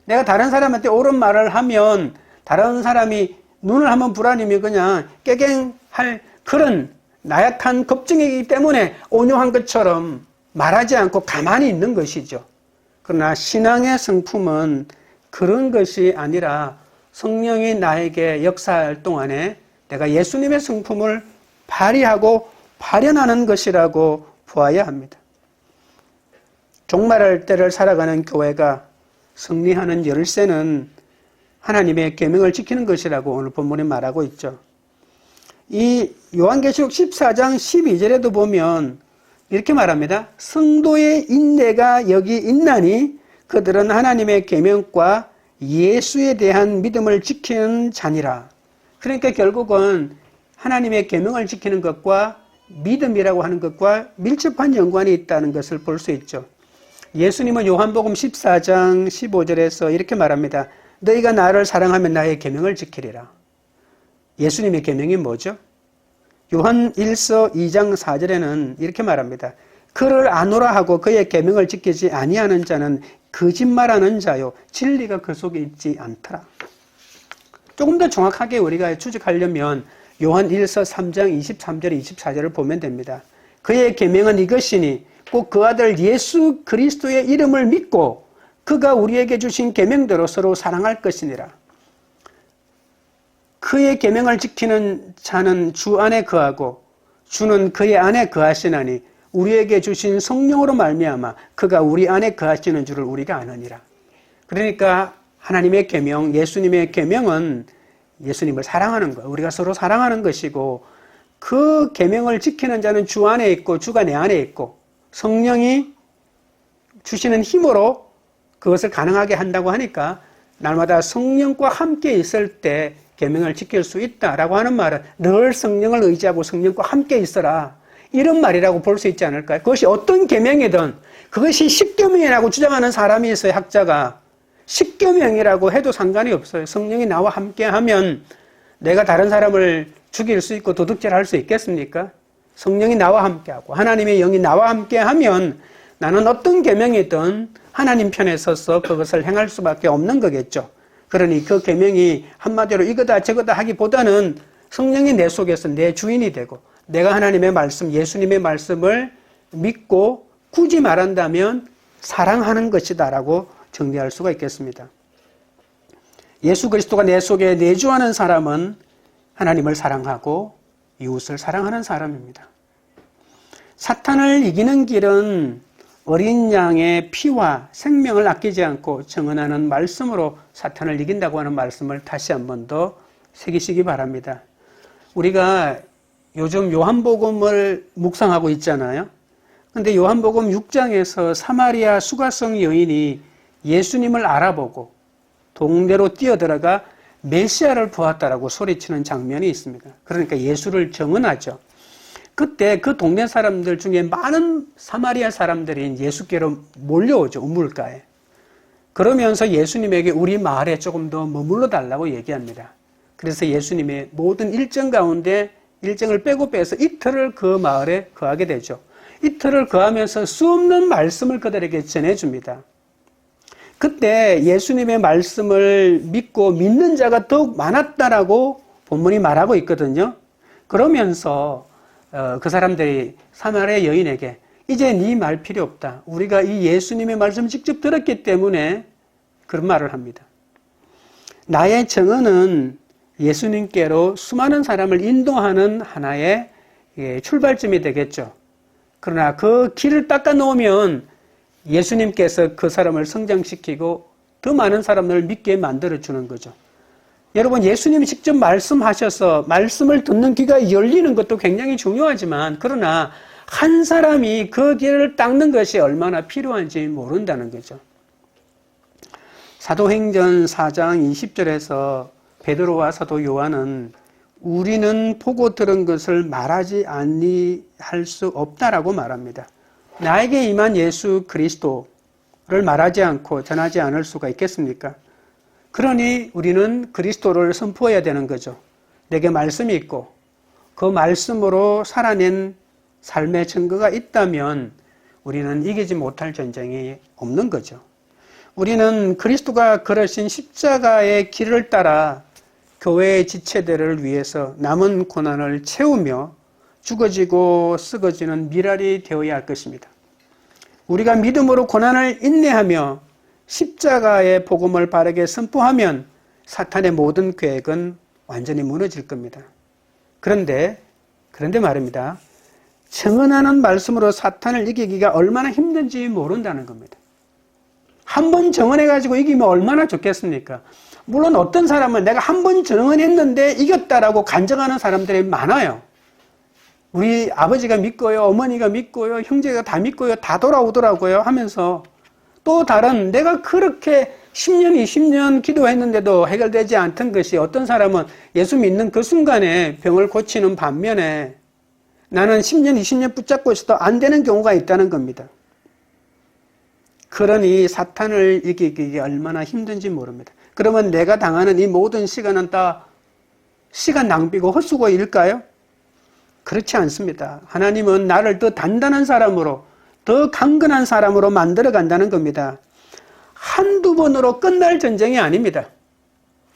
내가 다른 사람한테 옳은 말을 하면 다른 사람이 눈을 한번 불아니면 그냥 깨갱할 그런 나약한 겁쟁이이기 때문에 온유한 것처럼 말하지 않고 가만히 있는 것이죠. 그러나 신앙의 성품은 그런 것이 아니라 성령이 나에게 역사할 동안에 내가 예수님의 성품을 발휘하고 발현하는 것이라고 보아야 합니다. 종말할 때를 살아가는 교회가 승리하는 열쇠는 하나님의 계명을 지키는 것이라고 오늘 본문에 말하고 있죠. 이 요한계시록 14장 12절에도 보면 이렇게 말합니다. 성도의 인내가 여기 있나니 그들은 하나님의 계명과 예수에 대한 믿음을 지키는 자니라. 그러니까 결국은 하나님의 계명을 지키는 것과 믿음이라고 하는 것과 밀접한 연관이 있다는 것을 볼 수 있죠. 예수님은 요한복음 14장 15절에서 이렇게 말합니다. 너희가 나를 사랑하면 나의 계명을 지키리라. 예수님의 계명이 뭐죠? 요한 1서 2장 4절에는 이렇게 말합니다. 그를 아노라 하고 그의 계명을 지키지 아니하는 자는 거짓말하는 자요 진리가 그 속에 있지 않더라. 조금 더 정확하게 우리가 추적하려면 요한 1서 3장 23절 24절을 보면 됩니다. 그의 계명은 이것이니 꼭 그 아들 예수 그리스도의 이름을 믿고 그가 우리에게 주신 계명대로 서로 사랑할 것이니라. 그의 계명을 지키는 자는 주 안에 거하고 주는 그의 안에 거하시나니 우리에게 주신 성령으로 말미암아 그가 우리 안에 거하시는 줄을 우리가 아느니라. 그러니까 하나님의 계명, 예수님의 계명은 예수님을 사랑하는 것, 우리가 서로 사랑하는 것이고 그 계명을 지키는 자는 주 안에 있고 주가 내 안에 있고 성령이 주시는 힘으로 그것을 가능하게 한다고 하니까 날마다 성령과 함께 있을 때 계명을 지킬 수 있다라고 하는 말은 늘 성령을 의지하고 성령과 함께 있어라 이런 말이라고 볼 수 있지 않을까요? 그것이 어떤 계명이든 그것이 십계명이라고 주장하는 사람이 있어요. 학자가 십계명이라고 해도 상관이 없어요. 성령이 나와 함께하면 내가 다른 사람을 죽일 수 있고 도둑질할 수 있겠습니까? 성령이 나와 함께하고 하나님의 영이 나와 함께하면 나는 어떤 계명이든 하나님 편에 서서 그것을 행할 수밖에 없는 거겠죠. 그러니 그 계명이 한마디로 이거다 저거다 하기보다는 성령이 내 속에서 내 주인이 되고 내가 하나님의 말씀, 예수님의 말씀을 믿고 굳이 말한다면 사랑하는 것이다 라고 정리할 수가 있겠습니다. 예수 그리스도가 내 속에 내주하는 사람은 하나님을 사랑하고 이웃을 사랑하는 사람입니다. 사탄을 이기는 길은 어린 양의 피와 생명을 아끼지 않고 증언하는 말씀으로 사탄을 이긴다고 하는 말씀을 다시 한 번 더 새기시기 바랍니다. 우리가 요즘 요한복음을 묵상하고 있잖아요. 근데 요한복음 6장에서 사마리아 수가성 여인이 예수님을 알아보고 동네로 뛰어들어가 메시아를 보았다라고 소리치는 장면이 있습니다. 그러니까 예수를 증언하죠. 그때 그 동네 사람들 중에 많은 사마리아 사람들이 예수께로 몰려오죠. 우물가에. 그러면서 예수님에게 우리 마을에 조금 더 머물러 달라고 얘기합니다. 그래서 예수님의 모든 일정 가운데 일정을 빼고 빼서 이틀을 그 마을에 거하게 되죠. 이틀을 거하면서 수없는 말씀을 그들에게 전해줍니다. 그때 예수님의 말씀을 믿고 믿는 자가 더욱 많았다라고 본문이 말하고 있거든요. 그러면서 그 사람들이 사마리아 여인에게 이제 네 말 필요 없다. 우리가 이 예수님의 말씀을 직접 들었기 때문에 그런 말을 합니다. 나의 증언은 예수님께로 수많은 사람을 인도하는 하나의 출발점이 되겠죠. 그러나 그 길을 닦아 놓으면 예수님께서 그 사람을 성장시키고 더 많은 사람들을 믿게 만들어주는 거죠. 여러분, 예수님이 직접 말씀하셔서 말씀을 듣는 귀가 열리는 것도 굉장히 중요하지만 그러나 한 사람이 그 길을 닦는 것이 얼마나 필요한지 모른다는 거죠. 사도행전 4장 20절에서 베드로와 사도 요한은 우리는 보고 들은 것을 말하지 아니할 수 없다라고 말합니다. 나에게 임한 예수 그리스도를 말하지 않고 전하지 않을 수가 있겠습니까? 그러니 우리는 그리스도를 선포해야 되는 거죠. 내게 말씀이 있고 그 말씀으로 살아낸 삶의 증거가 있다면 우리는 이기지 못할 전쟁이 없는 거죠. 우리는 그리스도가 걸으신 십자가의 길을 따라 교회의 지체들을 위해서 남은 고난을 채우며 죽어지고 썩어지는 미랄이 되어야 할 것입니다. 우리가 믿음으로 고난을 인내하며 십자가의 복음을 바르게 선포하면 사탄의 모든 계획은 완전히 무너질 겁니다. 그런데 말입니다. 증언하는 말씀으로 사탄을 이기기가 얼마나 힘든지 모른다는 겁니다. 한 번 증언해가지고 이기면 얼마나 좋겠습니까? 물론 어떤 사람은 내가 한 번 증언했는데 이겼다라고 간증하는 사람들이 많아요. 우리 아버지가 믿고요, 어머니가 믿고요, 형제가 다 믿고요, 다 돌아오더라고요 하면서 또 다른 내가 그렇게 10년, 20년 기도했는데도 해결되지 않던 것이 어떤 사람은 예수 믿는 그 순간에 병을 고치는 반면에 나는 10년, 20년 붙잡고 있어도 안 되는 경우가 있다는 겁니다. 그러니 사탄을 이기기 얼마나 힘든지 모릅니다. 그러면 내가 당하는 이 모든 시간은 다 시간 낭비고 헛수고일까요? 그렇지 않습니다. 하나님은 나를 더 단단한 사람으로, 더 강건한 사람으로 만들어 간다는 겁니다. 한두 번으로 끝날 전쟁이 아닙니다.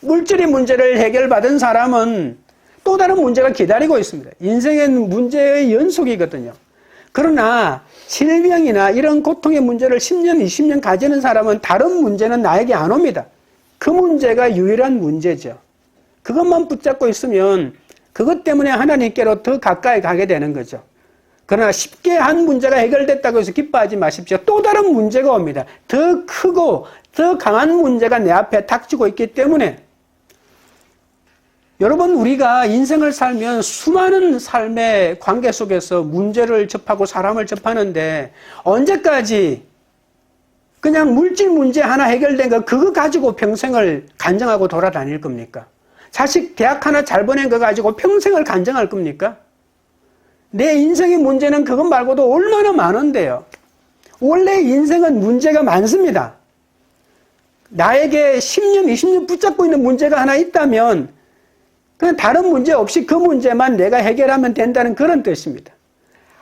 물질의 문제를 해결받은 사람은 또 다른 문제가 기다리고 있습니다. 인생은 문제의 연속이거든요. 그러나 질병이나 이런 고통의 문제를 10년, 20년 가지는 사람은 다른 문제는 나에게 안 옵니다. 그 문제가 유일한 문제죠. 그것만 붙잡고 있으면 그것 때문에 하나님께로 더 가까이 가게 되는 거죠. 그러나 쉽게 한 문제가 해결됐다고 해서 기뻐하지 마십시오. 또 다른 문제가 옵니다. 더 크고 더 강한 문제가 내 앞에 닥치고 있기 때문에 여러분, 우리가 인생을 살면 수많은 삶의 관계 속에서 문제를 접하고 사람을 접하는데 언제까지 그냥 물질 문제 하나 해결된 거 그거 가지고 평생을 간증하고 돌아다닐 겁니까? 자식 대학 하나 잘 보낸 거 가지고 평생을 간증할 겁니까? 내 인생의 문제는 그것 말고도 얼마나 많은데요. 원래 인생은 문제가 많습니다. 나에게 10년, 20년 붙잡고 있는 문제가 하나 있다면 그냥 다른 문제 없이 그 문제만 내가 해결하면 된다는 그런 뜻입니다.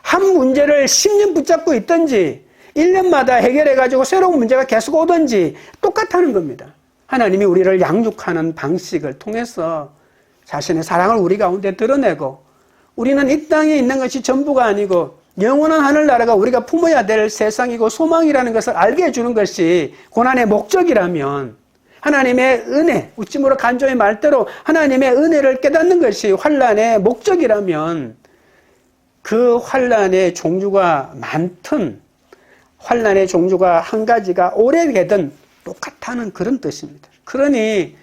한 문제를 10년 붙잡고 있든지 1년마다 해결해가지고 새로운 문제가 계속 오든지 똑같다는 겁니다. 하나님이 우리를 양육하는 방식을 통해서 자신의 사랑을 우리 가운데 드러내고 우리는 이 땅에 있는 것이 전부가 아니고 영원한 하늘나라가 우리가 품어야 될 세상이고 소망이라는 것을 알게 해주는 것이 고난의 목적이라면, 하나님의 은혜, 웃짐으로 간조의 말대로 하나님의 은혜를 깨닫는 것이 환난의 목적이라면, 그 환난의 종류가 많든 환난의 종류가 한 가지가 오래되든 똑같다는 그런 뜻입니다. 그러니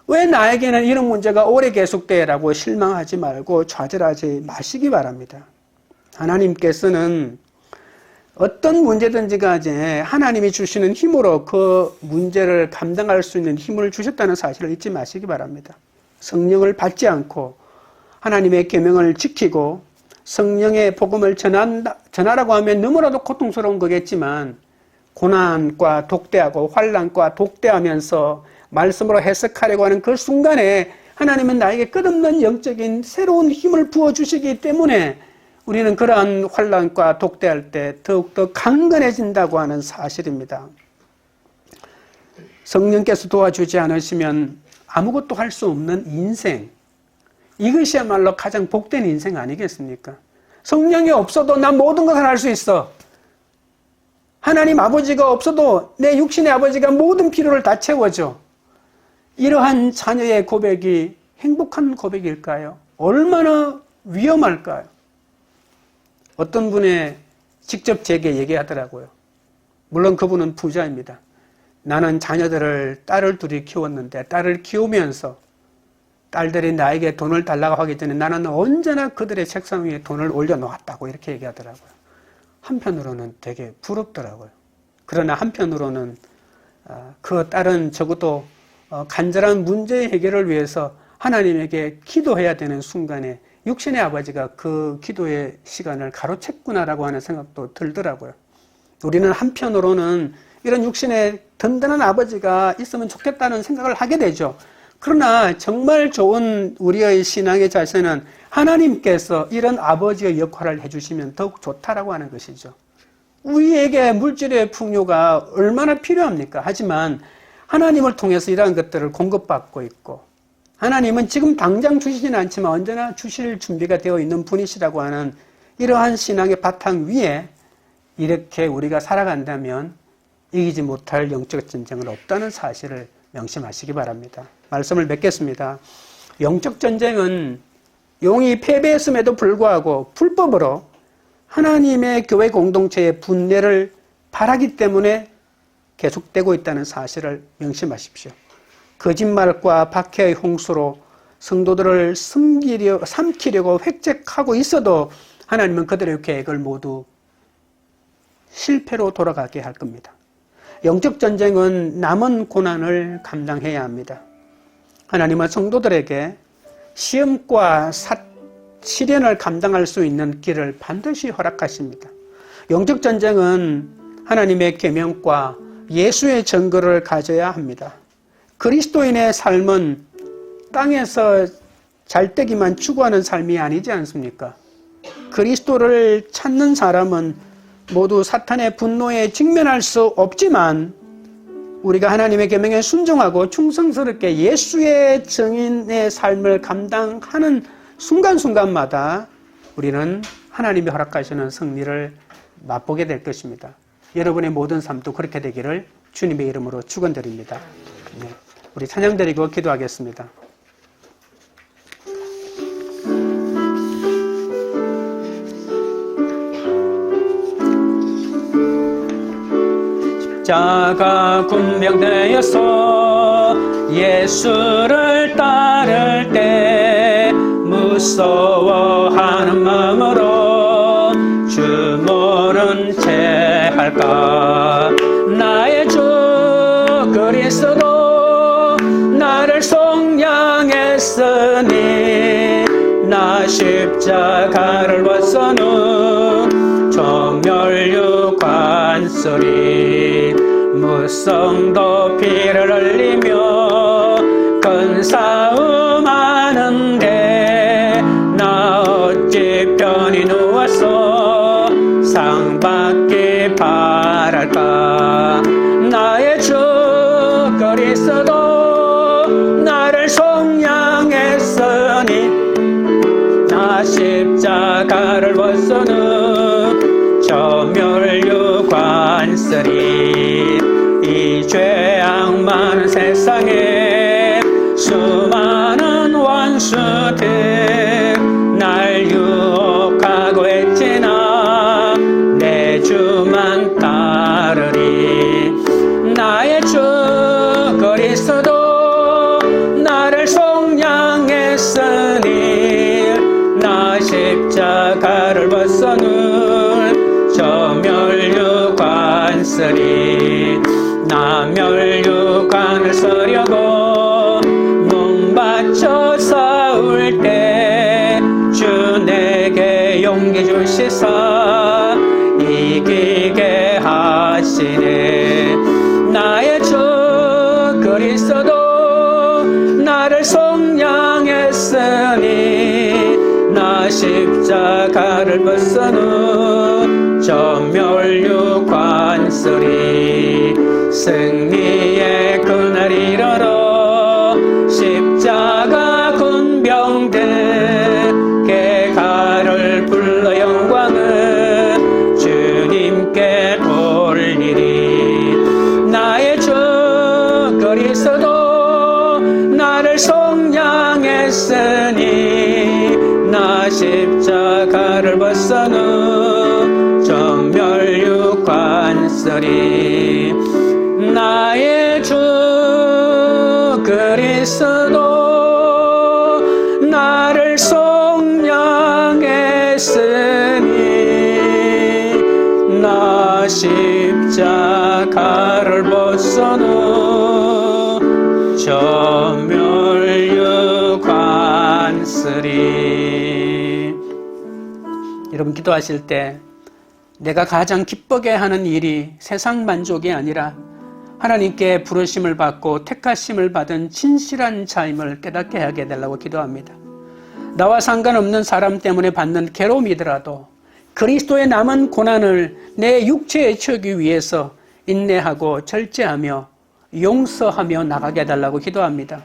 왜 나에게는 이런 문제가 오래 계속돼라고 실망하지 말고 좌절하지 마시기 바랍니다. 하나님께서는 어떤 문제든지 간에 하나님이 주시는 힘으로 그 문제를 감당할 수 있는 힘을 주셨다는 사실을 잊지 마시기 바랍니다. 성령을 받지 않고 하나님의 계명을 지키고 성령의 복음을 전하라고 하면 너무나도 고통스러운 거겠지만, 고난과 독대하고 환난과 독대하면서 말씀으로 해석하려고 하는 그 순간에 하나님은 나에게 끝없는 영적인 새로운 힘을 부어주시기 때문에 우리는 그러한 환난과 독대할 때 더욱더 강건해진다고 하는 사실입니다. 성령께서 도와주지 않으시면 아무것도 할 수 없는 인생, 이것이야말로 가장 복된 인생 아니겠습니까? 성령이 없어도 난 모든 것을 할 수 있어. 하나님 아버지가 없어도 내 육신의 아버지가 모든 필요를 다 채워줘. 이러한 자녀의 고백이 행복한 고백일까요? 얼마나 위험할까요? 어떤 분이 직접 제게 얘기하더라고요. 물론 그분은 부자입니다. 나는 자녀들을 딸을 둘이 키웠는데 딸을 키우면서 딸들이 나에게 돈을 달라고 하기 전에 나는 언제나 그들의 책상 위에 돈을 올려놓았다고 이렇게 얘기하더라고요. 한편으로는 되게 부럽더라고요. 그러나 한편으로는 그 딸은 적어도 간절한 문제 해결을 위해서 하나님에게 기도해야 되는 순간에 육신의 아버지가 그 기도의 시간을 가로챘구나라고 하는 생각도 들더라고요. 우리는 한편으로는 이런 육신의 든든한 아버지가 있으면 좋겠다는 생각을 하게 되죠. 그러나 정말 좋은 우리의 신앙의 자세는 하나님께서 이런 아버지의 역할을 해주시면 더욱 좋다라고 하는 것이죠. 우리에게 물질의 풍요가 얼마나 필요합니까? 하지만 하나님을 통해서 이러한 것들을 공급받고 있고, 하나님은 지금 당장 주시지는 않지만 언제나 주실 준비가 되어 있는 분이시라고 하는 이러한 신앙의 바탕 위에 이렇게 우리가 살아간다면 이기지 못할 영적 전쟁은 없다는 사실을 명심하시기 바랍니다. 말씀을 맺겠습니다. 영적 전쟁은 용이 패배했음에도 불구하고 불법으로 하나님의 교회 공동체의 분열을 바라기 때문에 계속되고 있다는 사실을 명심하십시오. 거짓말과 박해의 홍수로 성도들을 삼키려고 획책하고 있어도 하나님은 그들의 계획을 모두 실패로 돌아가게 할 겁니다. 영적 전쟁은 남은 고난을 감당해야 합니다. 하나님은 성도들에게 시험과 시련을 감당할 수 있는 길을 반드시 허락하십니다. 영적 전쟁은 하나님의 계명과 예수의 증거를 가져야 합니다. 그리스도인의 삶은 땅에서 잘되기만 추구하는 삶이 아니지 않습니까? 그리스도를 찾는 사람은 모두 사탄의 분노에 직면할 수 없지만, 우리가 하나님의 계명에 순종하고 충성스럽게 예수의 증인의 삶을 감당하는 순간순간마다 우리는 하나님이 허락하시는 승리를 맛보게 될 것입니다. 여러분의 모든 삶도 그렇게 되기를 주님의 이름으로 축원드립니다. 네, 우리 찬양 드리고 기도하겠습니다. 십자가 군병되어서 예수를 따를 때 무서워하는 마음으로 주 모른 채 할까? 나의 주 그리스도 나를 속량했으니 나 십자가를 벗어는 정멸육관 쓰리 무성도 피를 흘리며 큰 싸움하는데 나 어찌 편히 누워서 상 받기 바랄까? 나의 주 그리스도 나를 속량했으니 나 십자가 쓰리. 이 죄악 많은 세상에 수많은 원수들 날 유혹하고 했지나 내 주만 따르리. 나의 주 그리스도 나를 속량했으니 나 십자가를 벗어는 저 멸류관 쓰리. 나 멸류관을 쓰려고 문 받쳐 싸울 때 주 내게 용기 주시사 이기게 하시네. 나의 주 그리스도 나를 속량했으니 나 십자가를 벗어는 저 멸류관 쓰리. 승리의 그날 이르러 십자가 군병들께 가를 불러 영광을 주님께 돌리리. 나의 주 그리스도 나를 속량했으니 나 십자가를 벗어는 저 멸류관 쓰리. 나의 주 그리스도 나를 속량했으니 나 십자가를 벗어는 저 멸류관 쓰리. 여러분 기도하실 때 내가 가장 기쁘게 하는 일이 세상 만족이 아니라 하나님께 부르심을 받고 택하심을 받은 진실한 자임을 깨닫게 하게 해달라고 기도합니다. 나와 상관없는 사람 때문에 받는 괴로움이더라도 그리스도의 남은 고난을 내 육체에 채우기 위해서 인내하고 절제하며 용서하며 나가게 해달라고 기도합니다.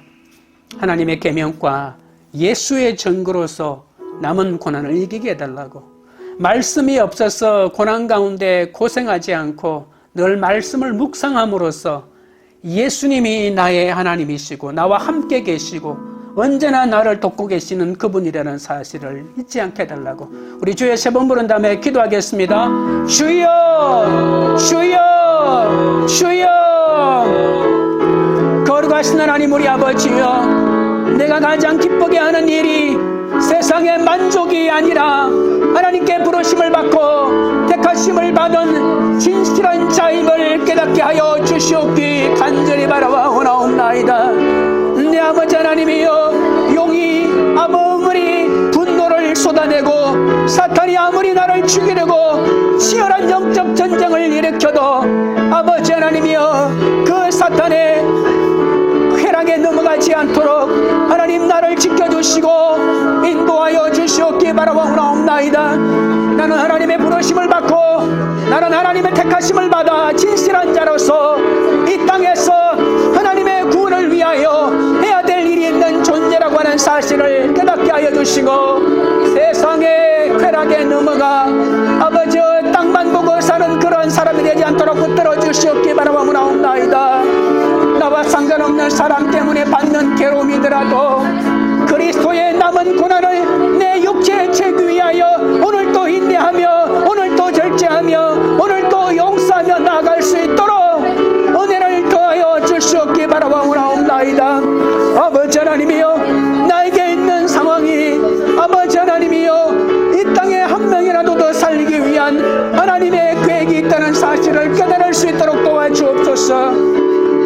하나님의 계명과 예수의 증거로서 남은 고난을 이기게 해달라고, 말씀이 없어서 고난 가운데 고생하지 않고 늘 말씀을 묵상함으로써 예수님이 나의 하나님이시고 나와 함께 계시고 언제나 나를 돕고 계시는 그분이라는 사실을 잊지 않게 해달라고 우리 주의 세 번 부른 다음에 기도하겠습니다. 주여 주여 주여. 거룩하신 하나님 우리 아버지여, 내가 가장 기쁘게 하는 일이 세상의 만족이 아니라 하나님께 부르심을 받고 택하심을 받은 진실한 자임을 깨닫게 하여 주시옵기 간절히 바라오나옵나이다. 내 아버지 하나님이여, 용이 아무리 분노를 쏟아내고 사탄이 아무리 나를 죽이려고 치열한 영적 전쟁을 일으켜도 아버지 하나님이여, 그 사탄의 쾌락에 넘어가지 않도록 하나님 나를 지켜주시고 인도하여 주시옵기 바라옵나이다. 나는 하나님의 부르심을 받고 나는 하나님의 택하심을 받아 진실한 자로서 이 땅에서 하나님의 구원을 위하여 해야 될 일이 있는 존재라고 하는 사실을 깨닫게 하여 주시고 세상의 쾌락에 넘어가 아버지 땅만 보고 사는 그런 사람이 되지 않도록 붙들어 주시옵기 바라옵나이다. 나와 상관없는 사람 때문에 받는 괴로움이더라도 그리스도의 남은 고난을 내 육체에 채우기 위하여 오늘도 인내하며 오늘도 절제하며 오늘도 용서하며 나아갈 수 있도록 은혜를 더하여 주시옵기 바라옵나이다. 아버지 하나님이여, 나에게 있는 상황이 아버지 하나님이여 이 땅에 한 명이라도 더 살리기 위한 하나님의 계획이 있다는 사실을 깨달을 수 있도록 도와주옵소서.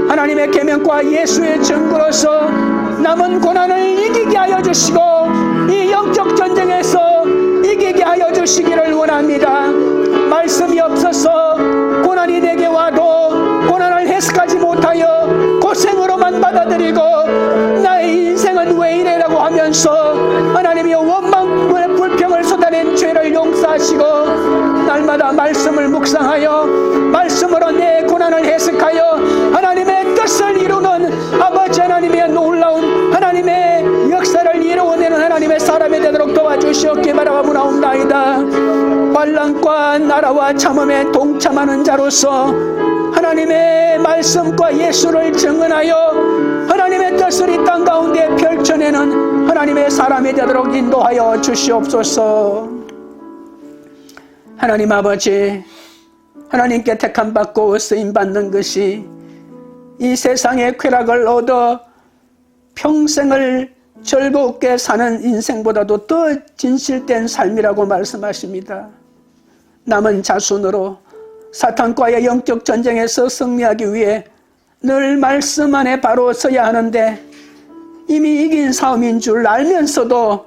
하나님의 계명과 예수의 증거로서 남은 고난을 이기게 하여 주시고 이 영적 전쟁에서 이기게 하여 주시기를 원합니다. 말씀이 없어서 고난이 내게 와도 고난을 해석하지 못하여 고생으로만 받아들이고 나의 인생은 왜 이래라고 하면서 하나님이 원망과 불평을 쏟아낸 죄를 용서하시고 날마다 말씀을 묵상하여 말씀으로 내 고난을 해석하여 하나님의 뜻을 이루는 아버지 하나님의 놀라운 하나님의 역사를 이루어내는 하나님의 사람이 되도록 도와주시옵기 바라옵나이다. 환난과 나라와 참음에 동참하는 자로서 하나님의 말씀과 예수를 증언하여 하나님의 뜻을 이 땅 가운데 펼쳐내는 하나님의 사람이 되도록 인도하여 주시옵소서. 하나님 아버지, 하나님께 택함받고 쓰임받는 것이 이 세상의 쾌락을 얻어 평생을 즐겁게 사는 인생보다도 더 진실된 삶이라고 말씀하십니다. 남은 자손으로 사탄과의 영적 전쟁에서 승리하기 위해 늘 말씀 안에 바로 서야 하는데 이미 이긴 싸움인 줄 알면서도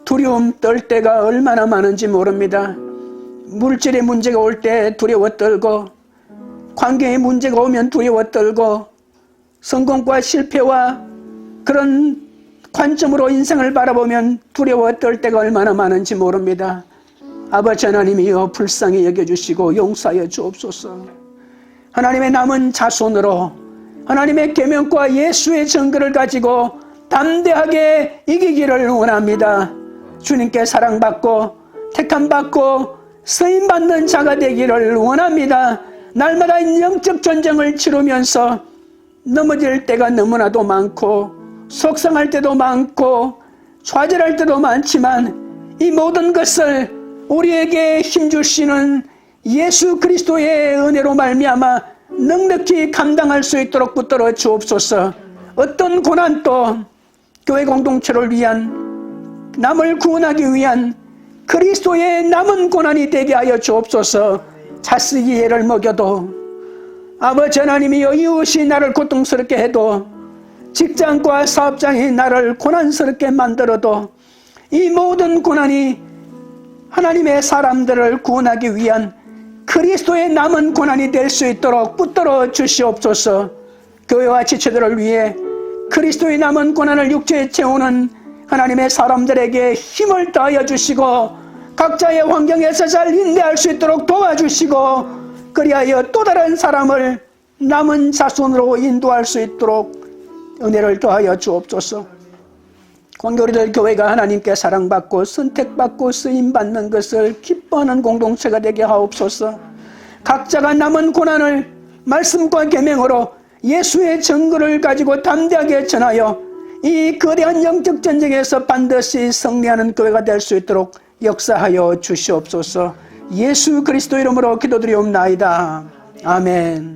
두려움 떨 때가 얼마나 많은지 모릅니다. 물질의 문제가 올 때 두려워 떨고, 관계의 문제가 오면 두려워 떨고, 성공과 실패와 그런 관점으로 인생을 바라보면 두려워 떨 때가 얼마나 많은지 모릅니다. 아버지 하나님이여 불쌍히 여겨주시고 용서하여 주옵소서. 하나님의 남은 자손으로 하나님의 계명과 예수의 증거를 가지고 담대하게 이기기를 원합니다. 주님께 사랑받고 택함받고 쓰임받는 자가 되기를 원합니다. 날마다 영적 전쟁을 치르면서 넘어질 때가 너무나도 많고 속상할 때도 많고 좌절할 때도 많지만 이 모든 것을 우리에게 힘주시는 예수 그리스도의 은혜로 말미암아 넉넉히 감당할 수 있도록 붙들어 주옵소서. 어떤 고난도 교회 공동체를 위한, 남을 구원하기 위한 그리스도의 남은 고난이 되게 하여 주옵소서. 자식이 애를 먹여도, 아버지 하나님이여 이웃이 나를 고통스럽게 해도, 직장과 사업장이 나를 고난스럽게 만들어도 이 모든 고난이 하나님의 사람들을 구원하기 위한 그리스도의 남은 고난이 될 수 있도록 붙들어 주시옵소서. 교회와 지체들을 위해 그리스도의 남은 고난을 육체에 채우는 하나님의 사람들에게 힘을 더하여 주시고 각자의 환경에서 잘 인내할 수 있도록 도와주시고 그리하여 또 다른 사람을 남은 자손으로 인도할 수 있도록 은혜를 더하여 주옵소서. 공교리들 교회가 하나님께 사랑받고 선택받고 쓰임받는 것을 기뻐하는 공동체가 되게 하옵소서. 각자가 남은 고난을 말씀과 계명으로 예수의 증거를 가지고 담대하게 전하여 이 거대한 영적 전쟁에서 반드시 승리하는 교회가 될 수 있도록 역사하여 주시옵소서. 예수 그리스도 이름으로 기도드리옵나이다. 아멘.